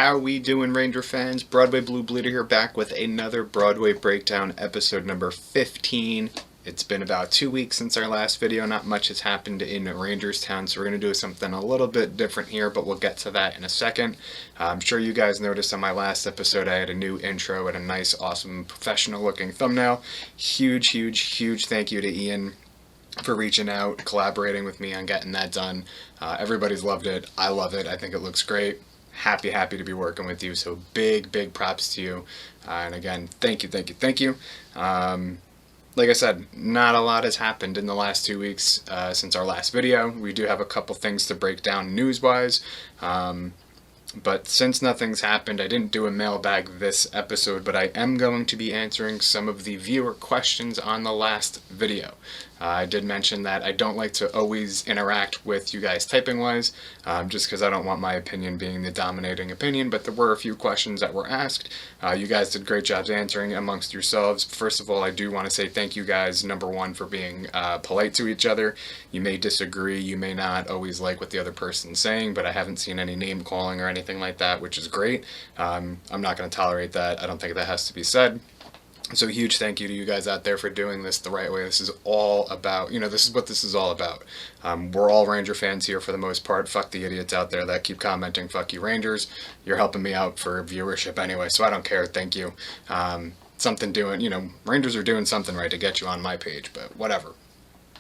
How we doing, Ranger fans? Broadway Blue Bleeder here, back with another Broadway breakdown, episode number 15. It's been about 2 weeks since our last video. Not much has happened in Rangerstown, so we're going to do something a little bit different here, but we'll get to that in a second. I'm sure you guys noticed on my last episode I had a new intro and a nice, awesome, professional-looking thumbnail. Huge thank you to Ian for reaching out, collaborating with me on getting that done. Everybody's loved it. I love it. I think it looks great. Happy to be working with you. So big props to you. And again, thank you. Like I said, not a lot has happened in the last 2 weeks since our last video. We do have a couple things to break down news-wise. But since nothing's happened, I didn't do a mailbag this episode, but I am going to be answering some of the viewer questions on the last video. I did mention that I don't like to always interact with you guys typing-wise, just because I don't want my opinion being the dominating opinion, but there were a few questions that were asked. You guys did great jobs answering amongst yourselves. First of all, I do want to say thank you guys, number one, for being polite to each other. You may disagree, you may not always like what the other person's saying, but I haven't seen any name-calling or anything like that, which is great. I'm not going to tolerate that. I don't think that has to be said. So huge thank you to you guys out there for doing this the right way. This is all about, this is what this is all about. We're all Ranger fans here for the most part. Fuck the idiots out there that keep commenting, fuck you Rangers. You're helping me out for viewership anyway, so I don't care, thank you. Rangers are doing something right to get you on my page, but whatever.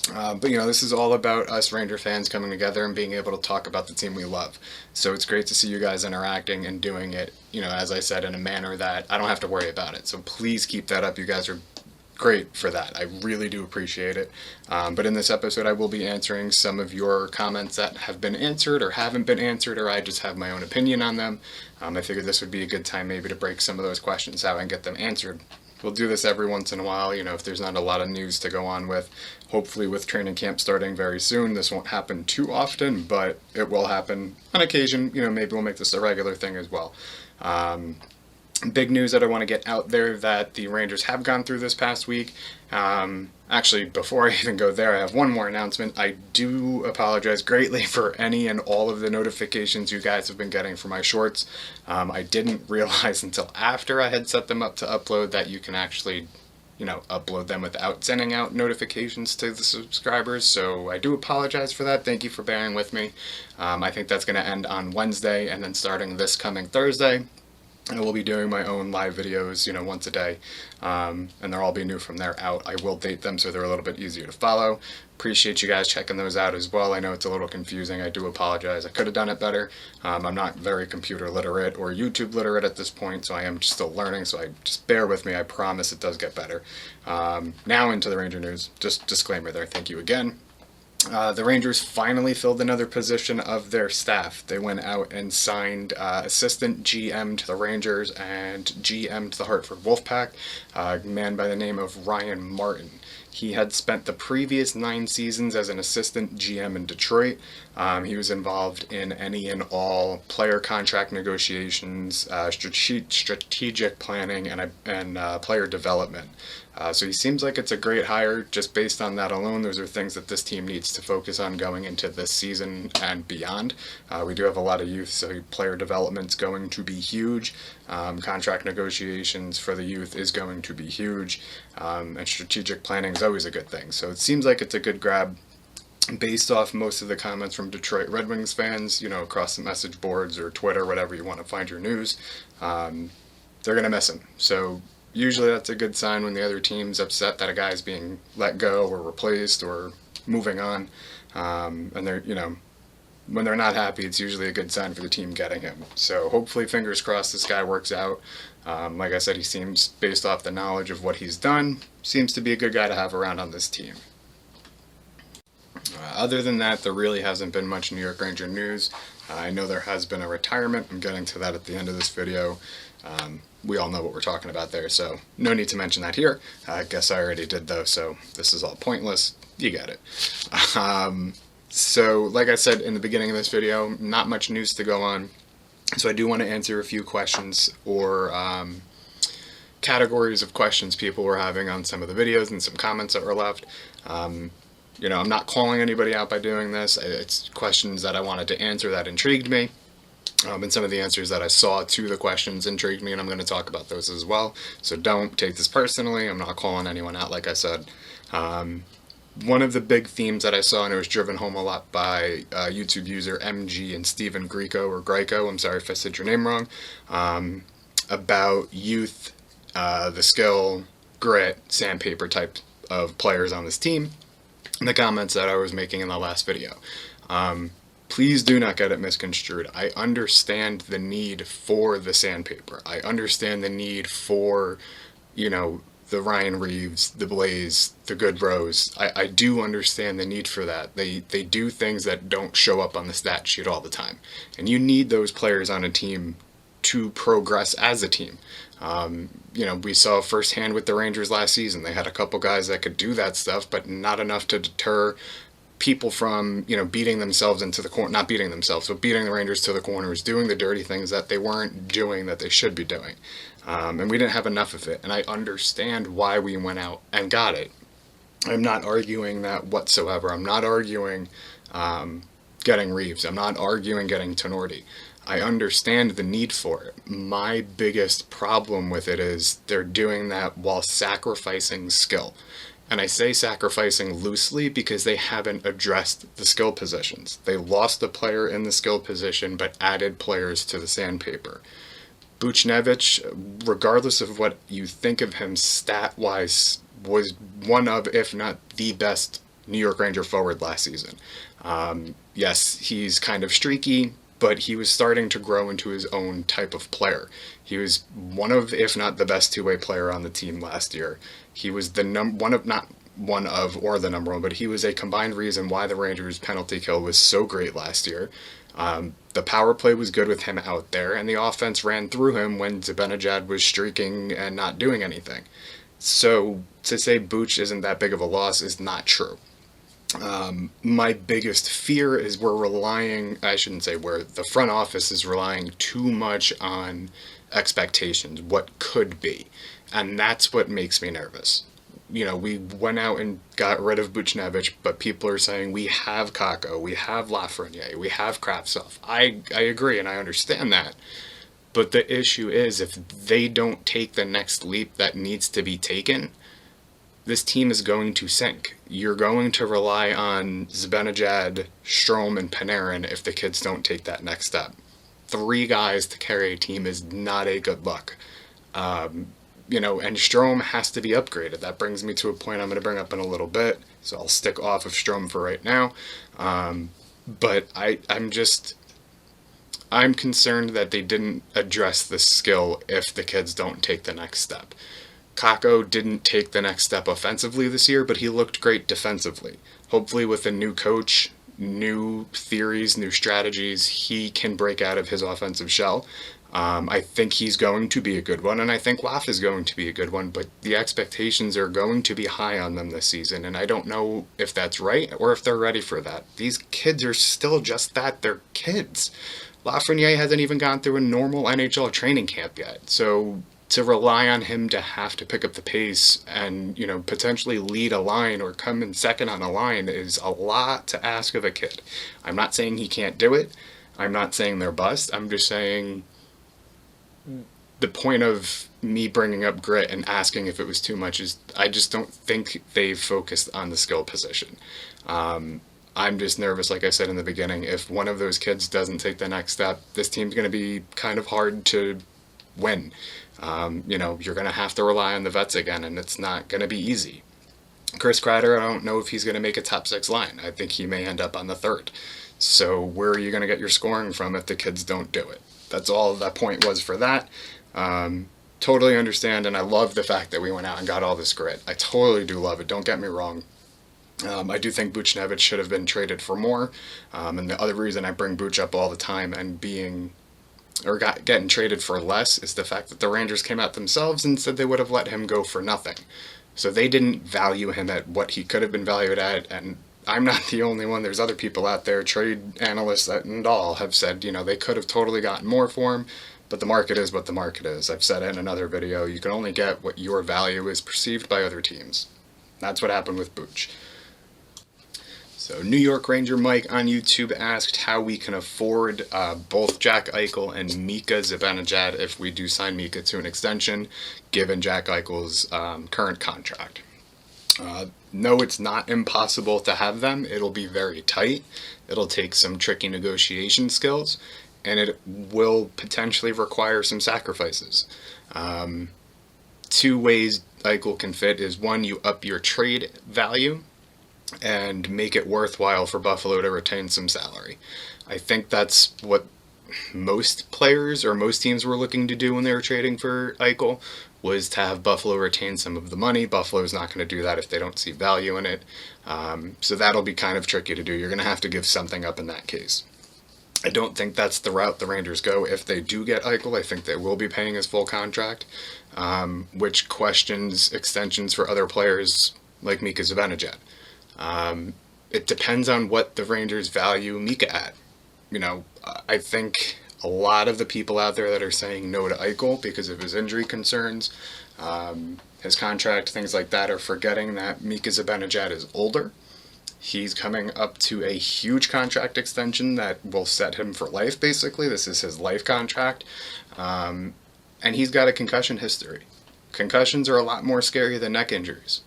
But this is all about us Ranger fans coming together and being able to talk about the team we love. So it's great to see you guys interacting and doing it, as I said, in a manner that I don't have to worry about it. So please keep that up. You guys are great for that. I really do appreciate it. But in this episode, I will be answering some of your comments that have been answered or haven't been answered, or I just have my own opinion on them. I figured this would be a good time maybe to break some of those questions out and get them answered. We'll do this every once in a while, if there's not a lot of news to go on with. Hopefully with training camp starting very soon, this won't happen too often, but it will happen on occasion. Maybe we'll make this a regular thing as well. Big news that I want to get out there that the Rangers have gone through this past week. Actually, before I even go there, I have one more announcement. I do apologize greatly for any and all of the notifications you guys have been getting for my shorts. I didn't realize until after I had set them up to upload that you can actually, upload them without sending out notifications to the subscribers. So I do apologize for that. Thank you for bearing with me. I think that's going to end on Wednesday, and then starting this coming Thursday, I will be doing my own live videos, once a day, and they'll all be new from there out. I will date them so they're a little bit easier to follow. Appreciate you guys checking those out as well. I know it's a little confusing. I do apologize. I could have done it better. I'm not very computer literate or YouTube literate at this point, so I am still learning, so just bear with me. I promise it does get better. Now into the Ranger news. Just disclaimer there. Thank you again. The Rangers finally filled another position of their staff. They went out and signed assistant GM to the Rangers and GM to the Hartford Wolfpack, a man by the name of Ryan Martin. He had spent the previous 9 seasons as an assistant GM in Detroit. He was involved in any and all player contract negotiations, strategic planning, and player development. So he seems like it's a great hire. Just based on that alone, those are things that this team needs to focus on going into this season and beyond. We do have a lot of youth, so player development's going to be huge. Contract negotiations for the youth is going to be huge. And strategic planning is always a good thing. So it seems like it's a good grab. Based off most of the comments from Detroit Red Wings fans, across the message boards or Twitter, whatever you want to find your news, they're going to miss him. So usually that's a good sign when the other team's upset that a guy's being let go or replaced or moving on. And they're, when they're not happy, it's usually a good sign for the team getting him. So hopefully, fingers crossed, this guy works out. Like I said, he seems, based off the knowledge of what he's done, seems to be a good guy to have around on this team. Other than that, there really hasn't been much New York Ranger news. I know there has been a retirement. I'm getting to that at the end of this video. We all know what we're talking about there, so no need to mention that here. I guess I already did though, so this is all pointless. You get it. So like I said in the beginning of this video, not much news to go on. So I do want to answer a few questions or categories of questions people were having on some of the videos and some comments that were left. I'm not calling anybody out by doing this. It's questions that I wanted to answer that intrigued me. And some of the answers that I saw to the questions intrigued me, and I'm going to talk about those as well. So don't take this personally. I'm not calling anyone out, like I said. One of the big themes that I saw, and it was driven home a lot by YouTube user MG and Stephen Greco, I'm sorry if I said your name wrong, about youth, the skill, grit, sandpaper type of players on this team, and the comments that I was making in the last video. Please do not get it misconstrued. I understand the need for the sandpaper. I understand the need for, the Ryan Reeves, the Blaze, the Goodrows. I do understand the need for that. They do things that don't show up on the stat sheet all the time. And you need those players on a team to progress as a team. We saw firsthand with the Rangers last season. They had a couple guys that could do that stuff, but not enough to deter people from, beating themselves into the corner, not beating themselves, but beating the Rangers to the corners, doing the dirty things that they weren't doing that they should be doing. And we didn't have enough of it. And I understand why we went out and got it. I'm not arguing that whatsoever. I'm not arguing getting Reeves. I'm not arguing getting Tenorti. I understand the need for it. My biggest problem with it is they're doing that while sacrificing skill. And I say sacrificing loosely because they haven't addressed the skill positions. They lost a player in the skill position but added players to the sandpaper. Buchnevich, regardless of what you think of him stat-wise, was one of, if not the best New York Ranger forward last season. Yes, he's kind of streaky, but he was starting to grow into his own type of player. He was one of, if not the best two-way player on the team last year. He was the number one, but he was a combined reason why the Rangers' penalty kill was so great last year. The power play was good with him out there, and the offense ran through him when Zibanejad was streaking and not doing anything. So to say Buch isn't that big of a loss is not true. My biggest fear is the front office is relying too much on expectations, what could be. And that's what makes me nervous. We went out and got rid of Buchnevich, but people are saying we have Kakko, we have Lafreniere, we have Kravtsov. I agree, and I understand that. But the issue is, if they don't take the next leap that needs to be taken, this team is going to sink. You're going to rely on Zibanejad, Strome, and Panarin if the kids don't take that next step. 3 guys to carry a team is not a good look. And Strome has to be upgraded. That brings me to a point I'm going to bring up in a little bit, so I'll stick off of Strome for right now. But I'm concerned that they didn't address the skill if the kids don't take the next step. Kakko didn't take the next step offensively this year, but he looked great defensively. Hopefully with a new coach, new theories, new strategies, he can break out of his offensive shell. I think he's going to be a good one, and I think Laf is going to be a good one, but the expectations are going to be high on them this season, and I don't know if that's right or if they're ready for that. These kids are still just that. They're kids. Lafreniere hasn't even gone through a normal NHL training camp yet, so to rely on him to have to pick up the pace and, potentially lead a line or come in second on a line is a lot to ask of a kid. I'm not saying he can't do it. I'm not saying they're bust. I'm just saying the point of me bringing up grit and asking if it was too much is I just don't think they've focused on the skill position. I'm just nervous, like I said in the beginning, if one of those kids doesn't take the next step, this team's going to be kind of hard to win. You're going to have to rely on the vets again, and it's not going to be easy. Chris Kreider, I don't know if he's going to make a top 6 line. I think he may end up on the 3rd. So where are you going to get your scoring from if the kids don't do it? That's all that point was for that. Totally understand, and I love the fact that we went out and got all this grit. I totally do love it, don't get me wrong. I do think Buchnevich should have been traded for more. And the other reason I bring Buch up all the time and getting traded for less is the fact that the Rangers came out themselves and said they would have let him go for nothing. So they didn't value him at what he could have been valued at, and I'm not the only one. There's other people out there, trade analysts and all, have said, they could have totally gotten more for him, but the market is what the market is. I've said it in another video. You can only get what your value is perceived by other teams. That's what happened with Buch. So New York Ranger Mike on YouTube asked how we can afford both Jack Eichel and Mika Zibanejad if we do sign Mika to an extension, given Jack Eichel's current contract. No, it's not impossible to have them. It'll be very tight. It'll take some tricky negotiation skills, and it will potentially require some sacrifices. Two ways Eichel can fit is, one, you up your trade value and make it worthwhile for Buffalo to retain some salary. I think that's what most players or most teams were looking to do when they were trading for Eichel, was to have Buffalo retain some of the money. Buffalo's not going to do that if they don't see value in it. So that'll be kind of tricky to do. You're going to have to give something up in that case. I don't think that's the route the Rangers go. If they do get Eichel, I think they will be paying his full contract, which questions extensions for other players like Mika Zibanejad. It depends on what the Rangers value Mika at. I think a lot of the people out there that are saying no to Eichel because of his injury concerns, his contract, things like that, are forgetting that Mika Zibanejad is older. He's coming up to a huge contract extension that will set him for life, basically. This is his life contract. And he's got a concussion history. Concussions are a lot more scary than neck injuries.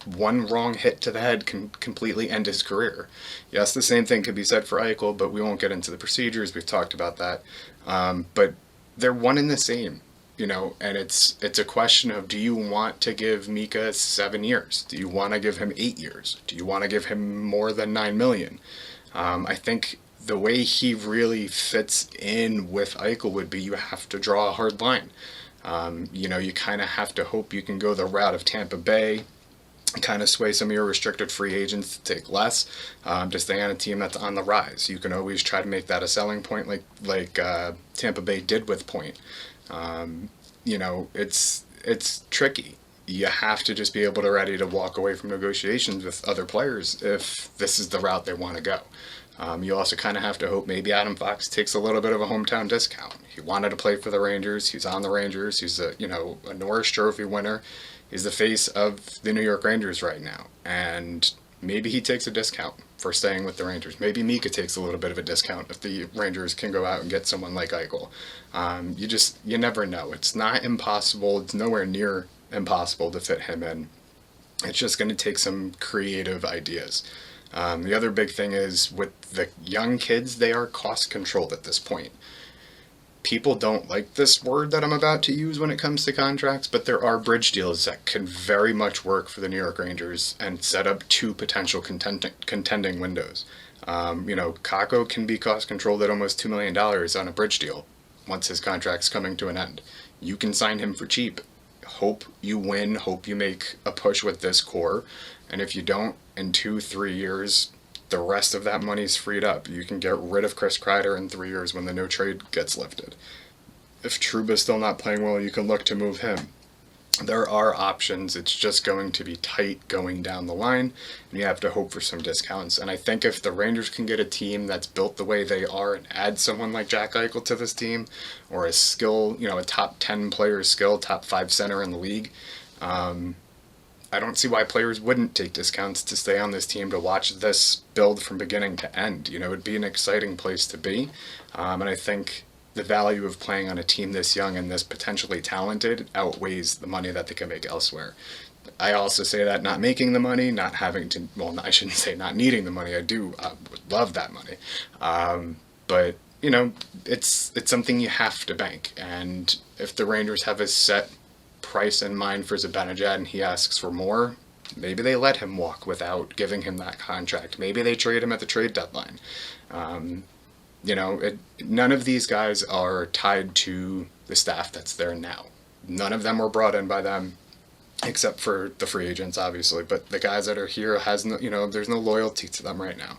One wrong hit to the head can completely end his career. Yes, the same thing could be said for Eichel, but we won't get into the procedures. We've talked about that. But they're one and the same, and it's a question of, do you want to give Mika 7 years? Do you want to give him 8 years? Do you want to give him more than $9 million? I think the way he really fits in with Eichel would be, you have to draw a hard line. You kind of have to hope you can go the route of Tampa Bay, kind of sway some of your restricted free agents to take less, to stay on a team that's on the rise. You can always try to make that a selling point, like Tampa Bay did with Point. It's tricky. You have to just be able to ready to walk away from negotiations with other players if this is the route they want to go. You also kind of have to hope maybe Adam Fox takes a little bit of a hometown discount. He wanted to play for the Rangers. He's on the Rangers. He's a Norris Trophy winner. He's the face of the New York Rangers right now, and maybe he takes a discount for staying with the Rangers. Maybe Mika takes a little bit of a discount if the Rangers can go out and get someone like Eichel. You never know. It's not impossible. It's nowhere near impossible to fit him in. It's just going to take some creative ideas. The other big thing is, with the young kids, they are cost controlled at this point. People don't like this word that I'm about to use when it comes to contracts, but there are bridge deals that can very much work for the New York Rangers and set up two potential contending windows. Kakko can be cost controlled at almost $2 million on a bridge deal once his contract's coming to an end. You can sign him for cheap. Hope you win, hope you make a push with this core, and if you don't, in 2-3 years, the rest of that money's freed up. You can get rid of Chris Kreider in 3 years when the no trade gets lifted. If Trouba's still not playing well, you can look to move him. There are options. It's just going to be tight going down the line, and you have to hope for some discounts. And I think if the Rangers can get a team that's built the way they are and add someone like Jack Eichel to this team, or a top 10 player skill, top 5 center in the league, I don't see why players wouldn't take discounts to stay on this team, to watch this build from beginning to end. It'd be an exciting place to be. And I think the value of playing on a team this young and this potentially talented outweighs the money that they can make elsewhere. I also say that not making the money, not having to, well, I shouldn't say not needing the money. I would love that money. But, it's something you have to bank. And if the Rangers have a set price in mind for Zibanejad and he asks for more, maybe they let him walk without giving him that contract. Maybe they trade him at the trade deadline. None of these guys are tied to the staff that's there now. None of them were brought in by them, except for the free agents, obviously. But the guys that are here there's no loyalty to them right now,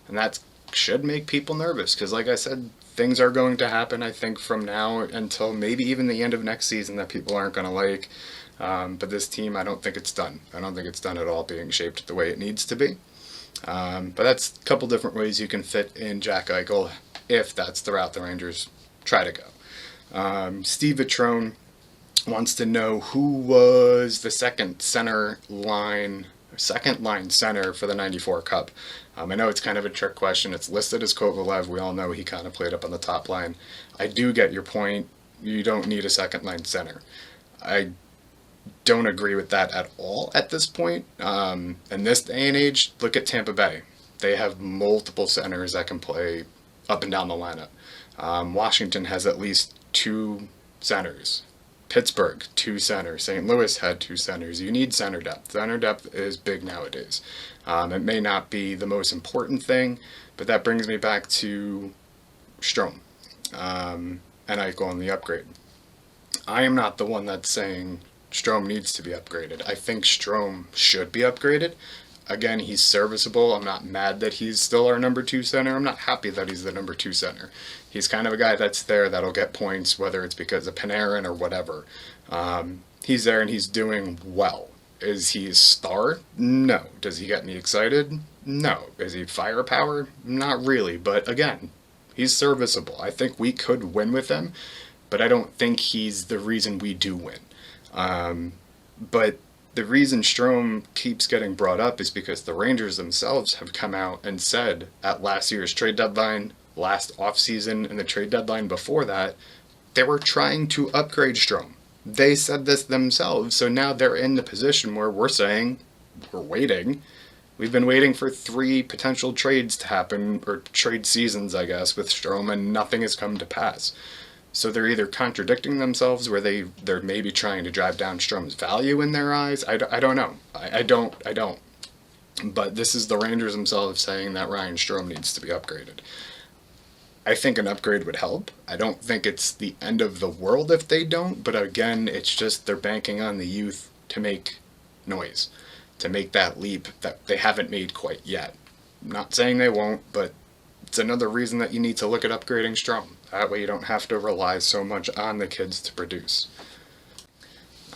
and that should make people nervous. Because, like I said, things are going to happen, I think, from now until maybe even the end of next season that people aren't going to like. But this team, I don't think it's done. I don't think it's done at all being shaped the way it needs to be. But that's a couple different ways you can fit in Jack Eichel if that's the route the Rangers try to go. Steve Vitrone wants to know who was the second center line second line center for the 94 Cup. I know it's kind of a trick question. It's listed as Kovalev. We all know he kind of played up on the top line. I do get your point. You don't need a second line center. I don't agree with that at all at this point. In this day and age, look at Tampa Bay. They have multiple centers that can play up and down the lineup. Washington has at least 2 centers. Pittsburgh, 2 centers. St. Louis had 2 centers. You need center depth. Center depth is big nowadays. It may not be the most important thing, but that brings me back to Strome and Eichel and the upgrade. I am not the one that's saying Strome needs to be upgraded. I think Strome should be upgraded. Again, he's serviceable. I'm not mad that he's still our number 2 center. I'm not happy that he's the number 2 center. He's kind of a guy that's there that'll get points, whether it's because of Panarin or whatever. He's there and he's doing well. Is he a star? No. Does he get me excited? No. Is he firepower? Not really. But again, he's serviceable. I think we could win with him, but I don't think he's the reason we do win. But the reason Strome keeps getting brought up is because the Rangers themselves have come out and said at last year's trade deadline, last offseason, and the trade deadline before that, they were trying to upgrade Strome. They said this themselves, so now they're in the position where we're saying, we're waiting. We've been waiting for 3 potential trades to happen, or trade seasons, I guess, with Strome, and nothing has come to pass. So they're either contradicting themselves, where they're maybe trying to drive down Strome's value in their eyes. I don't know. I don't. But this is the Rangers themselves saying that Ryan Strome needs to be upgraded. I think an upgrade would help. I don't think it's the end of the world if they don't, but again, it's just they're banking on the youth to make noise, to make that leap that they haven't made quite yet. I'm not saying they won't, but it's another reason that you need to look at upgrading Strome. That way you don't have to rely so much on the kids to produce.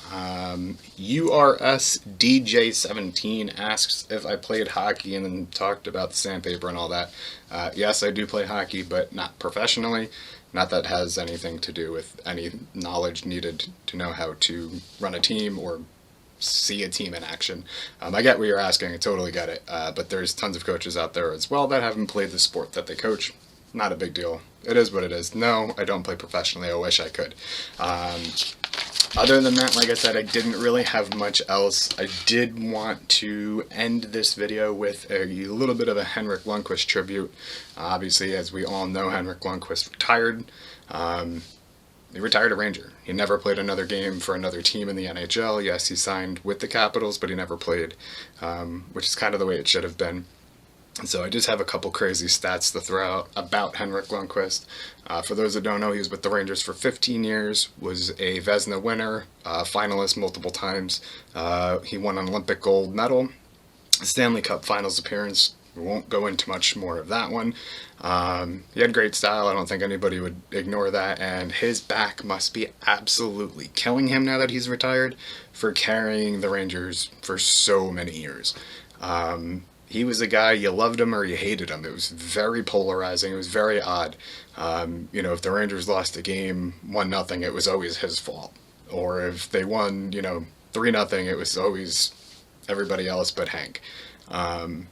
URSDJ17 asks if I played hockey and then talked about the sandpaper and all that. Yes, I do play hockey, but not professionally. Not that has anything to do with any knowledge needed to know how to run a team or see a team in action. I get what you're asking. I totally get it. But there's tons of coaches out there as well that haven't played the sport that they coach. Not a big deal. It is what it is. No, I don't play professionally. I wish I could. Other than that, like I said, I didn't really have much else. I did want to end this video with a little bit of a Henrik Lundqvist tribute. Obviously, as we all know, Henrik Lundqvist retired. He retired a Ranger. He never played another game for another team in the NHL. Yes, he signed with the Capitals, but he never played, which is kind of the way it should have been. So I just have a couple crazy stats to throw out about Henrik Lundqvist. For those that don't know, he was with the Rangers for 15 years, was a Vezina winner, finalist multiple times. He won an Olympic gold medal, Stanley Cup Finals appearance. We won't go into much more of that one. He had great style. I don't think anybody would ignore that. And his back must be absolutely killing him now that he's retired for carrying the Rangers for so many years. He was a guy, you loved him or you hated him. It was very polarizing. It was very odd. If the Rangers lost a game 1-0, it was always his fault. Or if they won, 3-0, it was always everybody else but Hank. The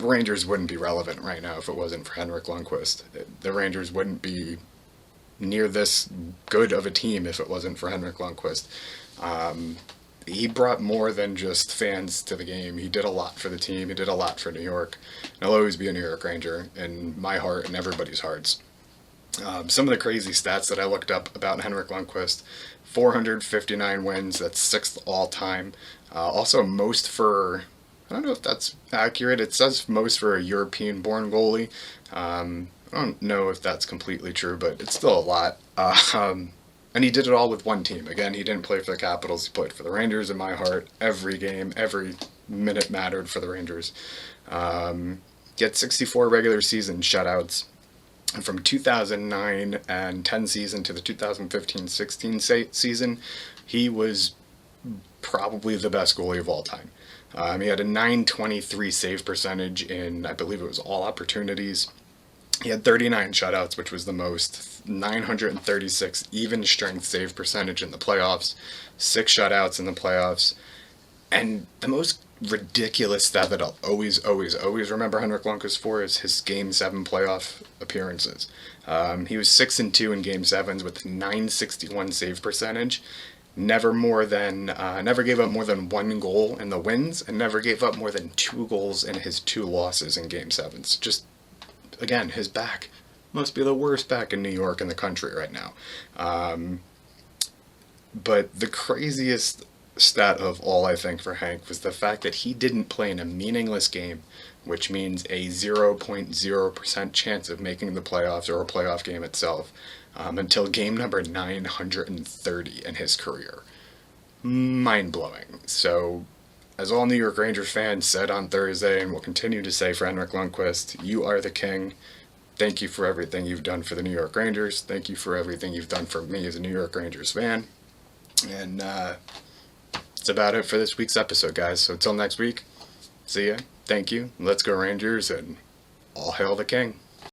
Rangers wouldn't be relevant right now if it wasn't for Henrik Lundqvist. The Rangers wouldn't be near this good of a team if it wasn't for Henrik Lundqvist. He brought more than just fans to the game. He did a lot for the team. He did a lot for New York. And he'll always be a New York Ranger in my heart and everybody's hearts. Some of the crazy stats that I looked up about Henrik Lundqvist: 459 wins. That's 6th all time. Also most for, I don't know if that's accurate. It says most for a European-born goalie. I don't know if that's completely true, but it's still a lot. And he did it all with one team. Again, he didn't play for the Capitals. He played for the Rangers in my heart. Every game, every minute mattered for the Rangers. Get 64 regular season shutouts. And from 2009 and 10 season to the 2015-16 season, he was probably the best goalie of all time. He had a .923 save percentage in, I believe it was all opportunities. He had 39 shutouts, which was the most. 936 even strength save percentage in the playoffs. 6 shutouts in the playoffs. And the most ridiculous stat that I'll always, always, always remember Henrik Lundqvist for is his Game 7 playoff appearances. He was 6-2 in Game 7s with 961 save percentage. Never gave up more than 1 goal in the wins, and never gave up more than 2 goals in his 2 losses in Game 7s. Just, again, his back must be the worst back in New York in the country right now. But the craziest stat of all, I think, for Hank was the fact that he didn't play in a meaningless game, which means a 0.0% chance of making the playoffs or a playoff game itself, until game number 930 in his career. Mind-blowing. So, as all New York Rangers fans said on Thursday, and will continue to say for Henrik Lundqvist, you are the king. Thank you for everything you've done for the New York Rangers. Thank you for everything you've done for me as a New York Rangers fan. And that's about it for this week's episode, guys. So until next week, see ya. Thank you. Let's go Rangers, and all hail the king.